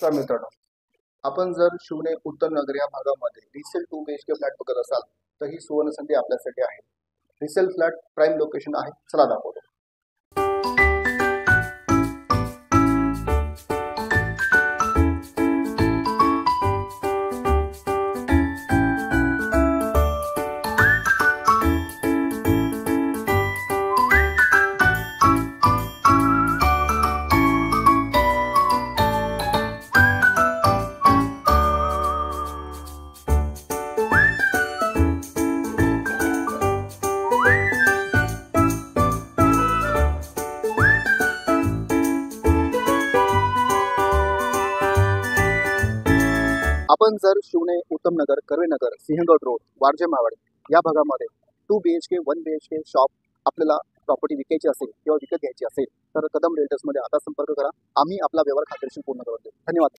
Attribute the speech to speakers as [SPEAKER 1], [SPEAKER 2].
[SPEAKER 1] तर मित्रांनो, आपण जर शिवणे उत्तम नगर या भागामध्ये रिसेल 2 BHK फ्लॅट बघत असाल तर ही सुवर्ण संधी आपल्यासाठी आहे। रिसेल फ्लॅट प्राइम लोकेशन आहे। चला दाखवतो। आपण जर शिवणे उत्तम नगर, कर्वेनगर, सिंहगड रोड, वारजे मावळ या भागामध्ये 2 BHK 1 BHK शॉप आपल्याला प्रॉपर्टी विकायची असेल किंवा विकत घ्यायची असेल तर कदम रिअल्टर्समध्ये आता संपर्क करा। आम्ही आपला व्यवहार खात्रीशीर पूर्ण करून देऊ। धन्यवाद।